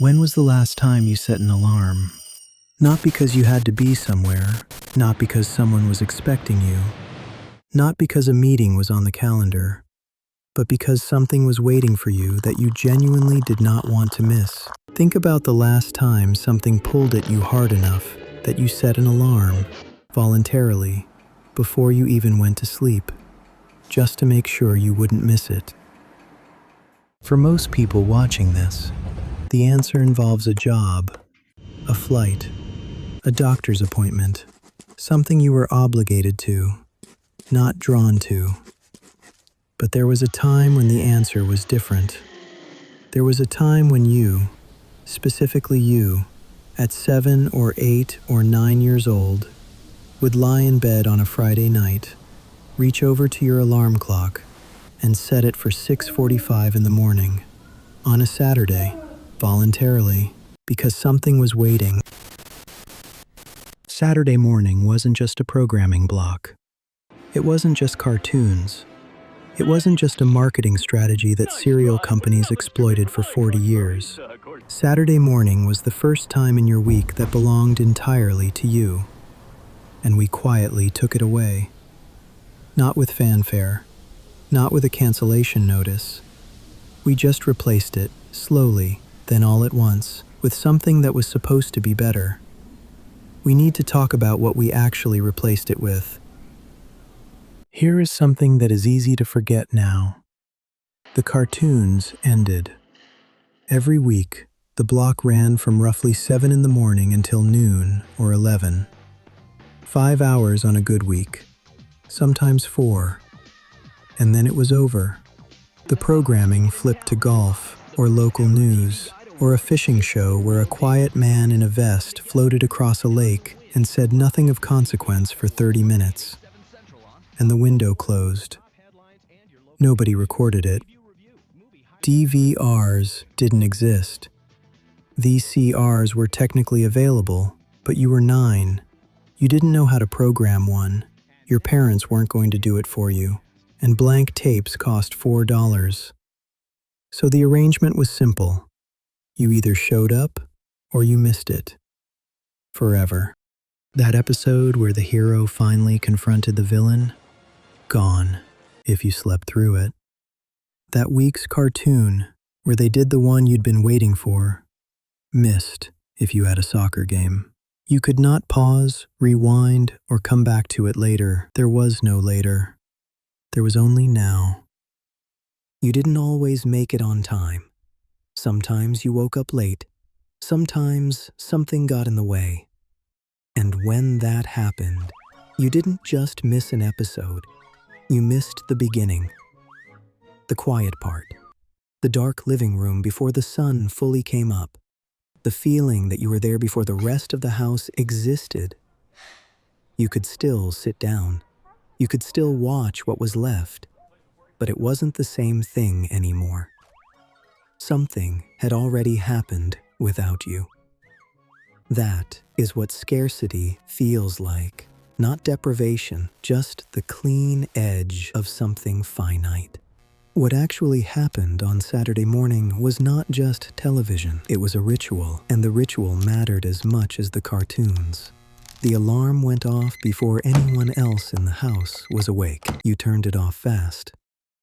When was the last time you set an alarm? Not because you had to be somewhere, not because someone was expecting you, not because a meeting was on the calendar, but because something was waiting for you that you genuinely did not want to miss. Think about the last time something pulled at you hard enough that you set an alarm, voluntarily, before you even went to sleep, just to make sure you wouldn't miss it. For most people watching this, the answer involves a job, a flight, a doctor's appointment, something you were obligated to, not drawn to. But there was a time when the answer was different. There was a time when you, specifically you, at 7 or 8 or 9 years old, would lie in bed on a Friday night, reach over to your alarm clock, and set it for 6:45 in the morning, on a Saturday, voluntarily, because something was waiting. Saturday morning wasn't just a programming block. It wasn't just cartoons. It wasn't just a marketing strategy that cereal companies exploited for 40 years. Saturday morning was the first time in your week that belonged entirely to you, and we quietly took it away. Not with fanfare, not with a cancellation notice. We just replaced it, slowly, then all at once, with something that was supposed to be better. We need to talk about what we actually replaced it with. Here is something that is easy to forget now. The cartoons ended. Every week, the block ran from roughly 7 in the morning until noon or 11. 5 hours on a good week, sometimes 4. And then it was over. The programming flipped to golf, or local news, or a fishing show where a quiet man in a vest floated across a lake and said nothing of consequence for 30 minutes. And the window closed. Nobody recorded it. DVRs didn't exist. VCRs were technically available, but you were 9. You didn't know how to program one. Your parents weren't going to do it for you, and blank tapes cost $4. So the arrangement was simple. You either showed up or you missed it. Forever. That episode where the hero finally confronted the villain? Gone, if you slept through it. That week's cartoon, where they did the one you'd been waiting for? Missed, if you had a soccer game. You could not pause, rewind, or come back to it later. There was no later. There was only now. You didn't always make it on time. Sometimes you woke up late. Sometimes something got in the way. And when that happened, you didn't just miss an episode. You missed the beginning. The quiet part. The dark living room before the sun fully came up. The feeling that you were there before the rest of the house existed. You could still sit down. You could still watch what was left. But it wasn't the same thing anymore. Something had already happened without you. That is what scarcity feels like. Not deprivation, just the clean edge of something finite. What actually happened on Saturday morning was not just television. It was a ritual, and the ritual mattered as much as the cartoons. The alarm went off before anyone else in the house was awake. You turned it off fast.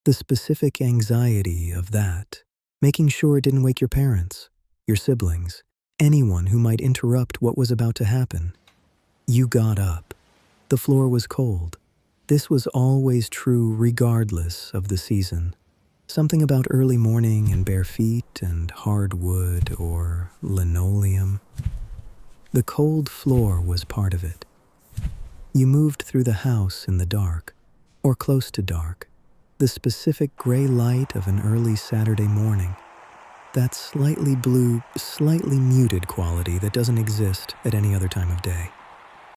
The specific anxiety of that, making sure it didn't wake your parents, your siblings, anyone who might interrupt what was about to happen. You got up. The floor was cold. This was always true regardless of the season. Something about early morning and bare feet and hardwood or linoleum. The cold floor was part of it. You moved through the house in the dark, or close to dark, the specific gray light of an early Saturday morning. That slightly blue, slightly muted quality that doesn't exist at any other time of day.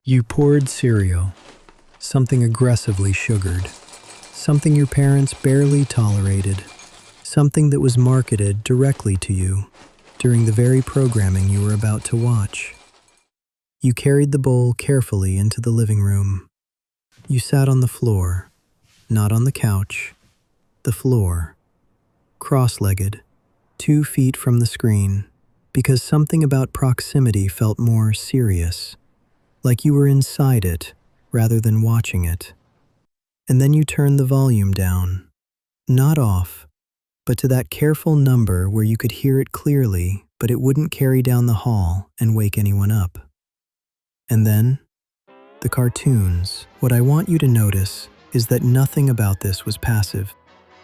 You poured cereal, something aggressively sugared, something your parents barely tolerated, something that was marketed directly to you during the very programming you were about to watch. You carried the bowl carefully into the living room. You sat on the floor, not on the couch, the floor, cross-legged, 2 feet from the screen, because something about proximity felt more serious, like you were inside it rather than watching it. And then you turned the volume down, not off, but to that careful number where you could hear it clearly, but it wouldn't carry down the hall and wake anyone up. And then, the cartoons. What I want you to notice is that nothing about this was passive.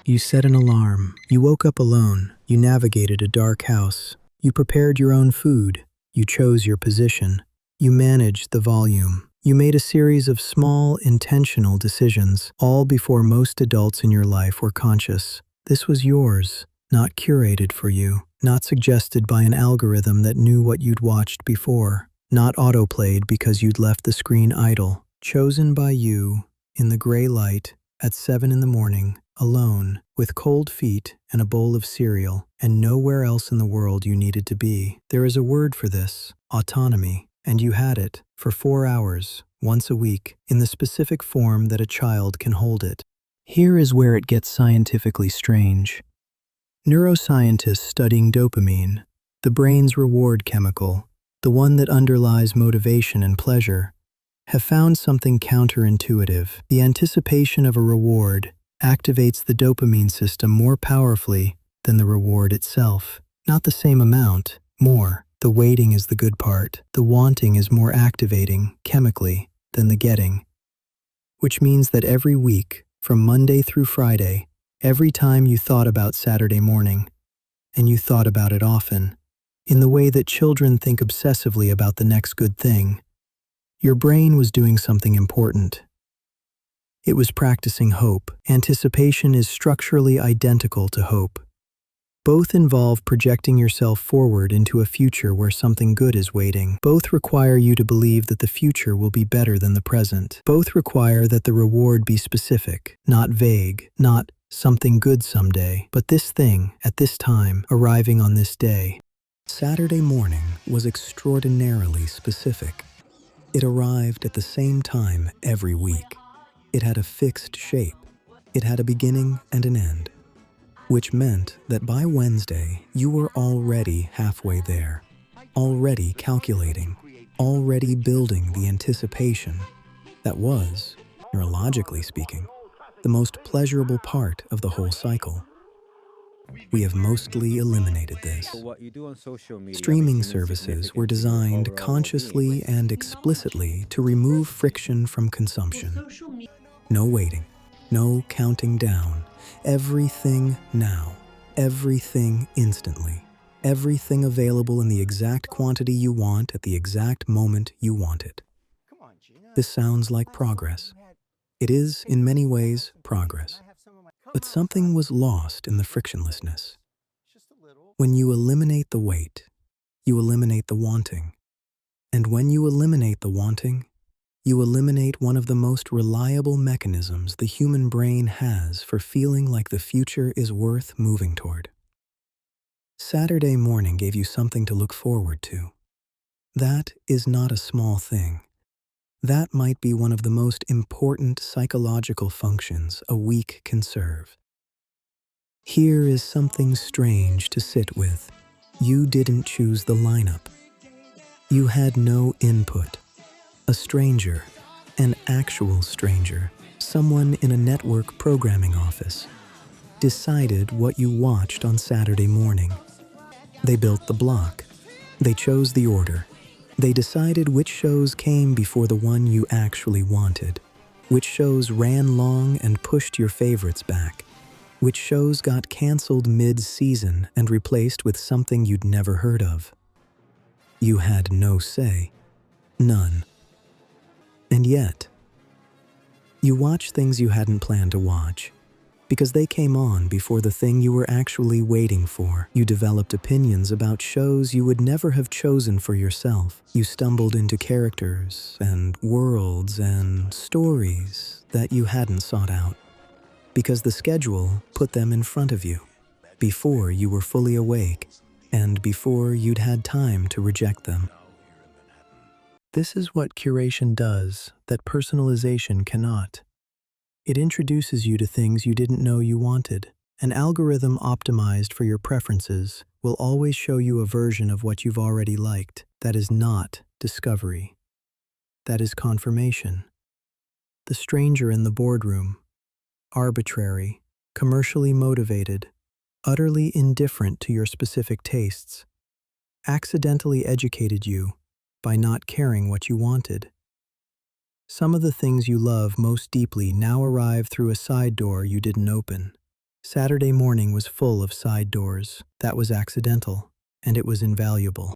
You set an alarm, you woke up alone, you navigated a dark house, you prepared your own food, you chose your position, you managed the volume. You made a series of small, intentional decisions, all before most adults in your life were conscious. This was yours, not curated for you, not suggested by an algorithm that knew what you'd watched before, not autoplayed because you'd left the screen idle, chosen by you in the gray light at 7 in the morning, alone, with cold feet and a bowl of cereal, and nowhere else in the world you needed to be. There is a word for this, autonomy, and you had it for 4 hours, once a week, in the specific form that a child can hold it. Here is where it gets scientifically strange. Neuroscientists studying dopamine, the brain's reward chemical, the one that underlies motivation and pleasure, have found something counterintuitive. The anticipation of a reward activates the dopamine system more powerfully than the reward itself. Not the same amount, more. The waiting is the good part. The wanting is more activating, chemically, than the getting. Which means that every week, from Monday through Friday, every time you thought about Saturday morning, and you thought about it often, in the way that children think obsessively about the next good thing, your brain was doing something important. It was practicing hope. Anticipation is structurally identical to hope. Both involve projecting yourself forward into a future where something good is waiting. Both require you to believe that the future will be better than the present. Both require that the reward be specific, not vague, not something good someday, but this thing, at this time, arriving on this day. Saturday morning was extraordinarily specific. It arrived at the same time every week. It had a fixed shape. It had a beginning and an end, which meant that by Wednesday, you were already halfway there, already calculating, already building the anticipation that was, neurologically speaking, the most pleasurable part of the whole cycle. We have mostly eliminated this. Streaming services were designed consciously and explicitly to remove friction from consumption. No waiting, no counting down. Everything now, everything instantly, everything available in the exact quantity you want at the exact moment you want it. This sounds like progress. It is, in many ways, progress. But something was lost in the frictionlessness. When you eliminate the wait, you eliminate the wanting. And when you eliminate the wanting, you eliminate one of the most reliable mechanisms the human brain has for feeling like the future is worth moving toward. Saturday morning gave you something to look forward to. That is not a small thing. That might be one of the most important psychological functions a week can serve. Here is something strange to sit with. You didn't choose the lineup. You had no input. A stranger, an actual stranger, someone in a network programming office, decided what you watched on Saturday morning. They built the block. They chose the order. They decided which shows came before the one you actually wanted, which shows ran long and pushed your favorites back, which shows got canceled mid-season and replaced with something you'd never heard of. You had no say. None. And yet, you watch things you hadn't planned to watch, because they came on before the thing you were actually waiting for. You developed opinions about shows you would never have chosen for yourself. You stumbled into characters and worlds and stories that you hadn't sought out, because the schedule put them in front of you, before you were fully awake, and before you'd had time to reject them. This is what curation does that personalization cannot. It introduces you to things you didn't know you wanted. An algorithm optimized for your preferences will will always show you a version of what you've already liked. That is not discovery. That is confirmation. The stranger in the boardroom, arbitrary, commercially motivated, utterly indifferent to your specific tastes, accidentally educated you by not caring what you wanted. Some of the things you love most deeply now arrive through a side door you didn't open. Saturday morning was full of side doors. That was accidental, and it was invaluable.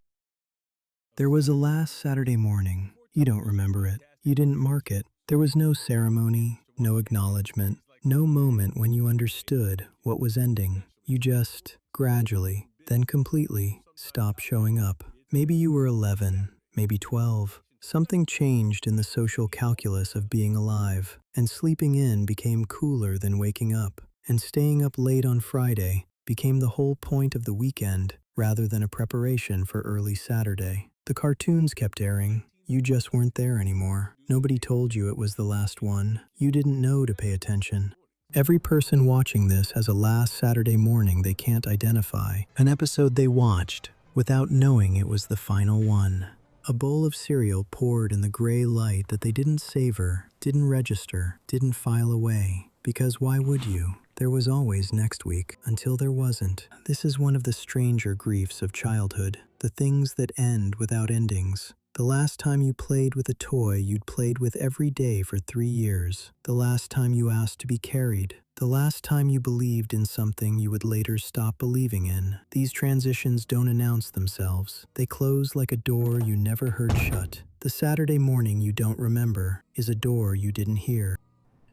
There was a last Saturday morning. You don't remember it. You didn't mark it. There was no ceremony, no acknowledgement, no moment when you understood what was ending. You just, gradually, then completely, stopped showing up. Maybe you were 11, maybe 12. Something changed in the social calculus of being alive, and sleeping in became cooler than waking up, and staying up late on Friday became the whole point of the weekend rather than a preparation for early Saturday. The cartoons kept airing. You just weren't there anymore. Nobody told you it was the last one. You didn't know to pay attention. Every person watching this has a last Saturday morning they can't identify, an episode they watched without knowing it was the final one. A bowl of cereal poured in the gray light that they didn't savor, didn't register, didn't file away. Because why would you? There was always next week, until there wasn't. This is one of the stranger griefs of childhood, the things that end without endings. The last time you played with a toy you'd played with every day for 3 years. The last time you asked to be carried. The last time you believed in something you would later stop believing in. These transitions don't announce themselves. They close like a door you never heard shut. The Saturday morning you don't remember is a door you didn't hear.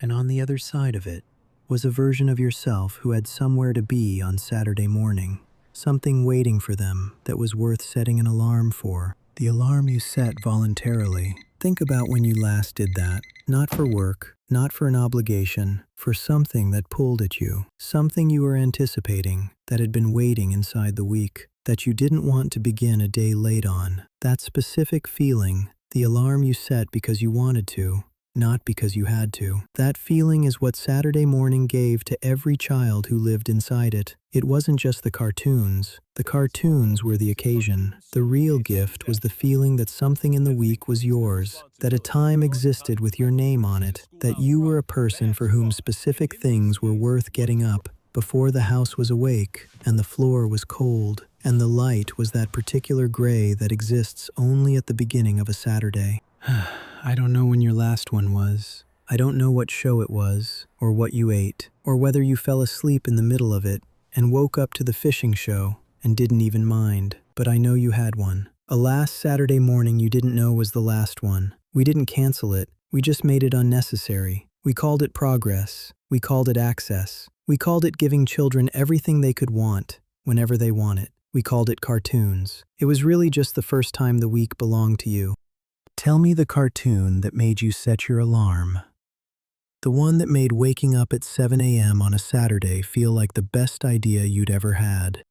And on the other side of it was a version of yourself who had somewhere to be on Saturday morning. Something waiting for them that was worth setting an alarm for. The alarm you set voluntarily. Think about when you last did that. Not for work, not for an obligation, for something that pulled at you. Something you were anticipating, that had been waiting inside the week, that you didn't want to begin a day late on. That specific feeling, the alarm you set because you wanted to, not because you had to. That feeling is what Saturday morning gave to every child who lived inside it. It wasn't just the cartoons. The cartoons were the occasion. The real gift was the feeling that something in the week was yours, that a time existed with your name on it, that you were a person for whom specific things were worth getting up before the house was awake and the floor was cold and the light was that particular gray that exists only at the beginning of a Saturday. I don't know when your last one was. I don't know what show it was, or what you ate, or whether you fell asleep in the middle of it and woke up to the fishing show and didn't even mind. But I know you had one. A last Saturday morning you didn't know was the last one. We didn't cancel it. We just made it unnecessary. We called it progress. We called it access. We called it giving children everything they could want, whenever they want it. We called it cartoons. It was really just the first time the week belonged to you. Tell me the cartoon that made you set your alarm. The one that made waking up at 7 a.m. on a Saturday feel like the best idea you'd ever had.